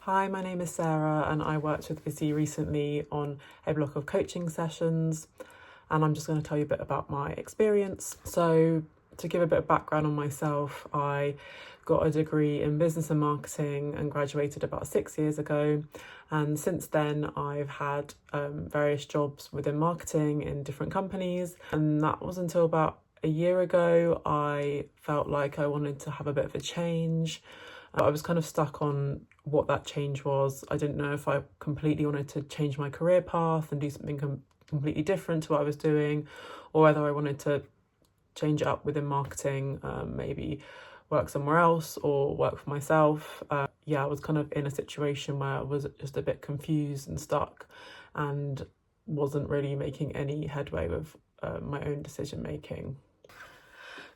Hi, my name is Sarah and I worked with Izzy recently on a block of coaching sessions, and I'm just going to tell you a bit about my experience. So to give a bit of background on myself, I got a degree in business and marketing and graduated about 6 years ago, and since then I've had various jobs within marketing in different companies, and that was until about a year ago I felt like I wanted to have a bit of a change. I was kind of stuck on what that change was. I didn't know if I completely wanted to change my career path and do something completely different to what I was doing, or whether I wanted to change it up within marketing, maybe work somewhere else or work for myself. I was kind of in a situation where I was just a bit confused and stuck and wasn't really making any headway with my own decision making.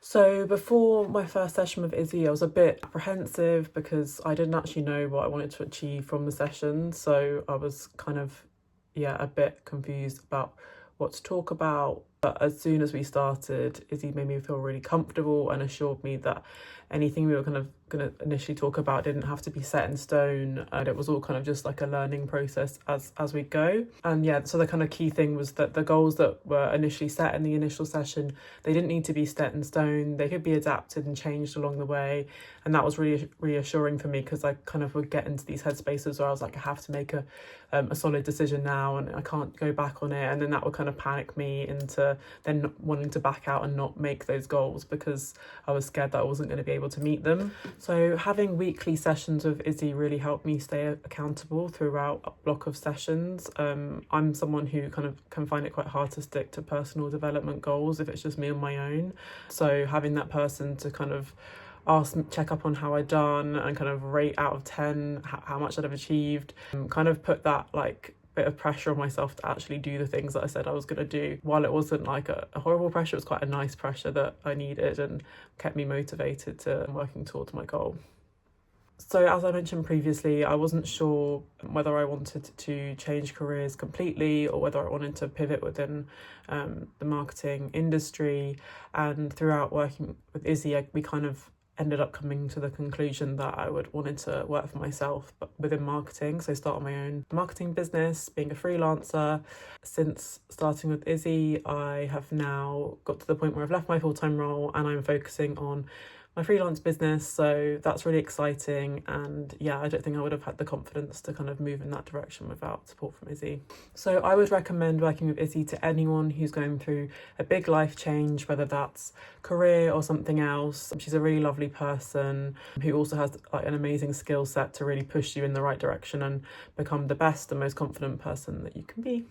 So before my first session with Izzy, I was a bit apprehensive because I didn't actually know what I wanted to achieve from the session. So I was kind of, a bit confused about what to talk about. But as soon as we started, Izzy made me feel really comfortable and assured me that anything we were kind of going to initially talk about didn't have to be set in stone, and it was all kind of just like a learning process as we go. And so the kind of key thing was that the goals that were initially set in the initial session, they didn't need to be set in stone. They could be adapted and changed along the way, and that was really reassuring for me, because I kind of would get into these headspaces where I was like, I have to make a solid decision now and I can't go back on it, and then that would kind of panic me into then wanting to back out and not make those goals because I was scared that I wasn't going to be able to meet them. So having weekly sessions with Izzy really helped me stay accountable throughout a block of sessions. I'm someone who kind of can find it quite hard to stick to personal development goals if it's just me on my own. So having that person to kind of check up on how I'd done and kind of rate out of 10 how much I'd have achieved, kind of put that like bit of pressure on myself to actually do the things that I said I was going to do. While it wasn't like a horrible pressure, it was quite a nice pressure that I needed and kept me motivated to working towards my goal. So as I mentioned previously, I wasn't sure whether I wanted to change careers completely or whether I wanted to pivot within the marketing industry. And throughout working with Izzy, we kind of ended up coming to the conclusion that I wanted to work for myself, but within marketing. So start my own marketing business, being a freelancer. Since starting with Izzy, I have now got to the point where I've left my full-time role and I'm focusing on my freelance business, so that's really exciting. And I don't think I would have had the confidence to kind of move in that direction without support from Izzy. So I would recommend working with Izzy to anyone who's going through a big life change, whether that's career or something else. She's a really lovely person who also has like an amazing skill set to really push you in the right direction and become the best and most confident person that you can be.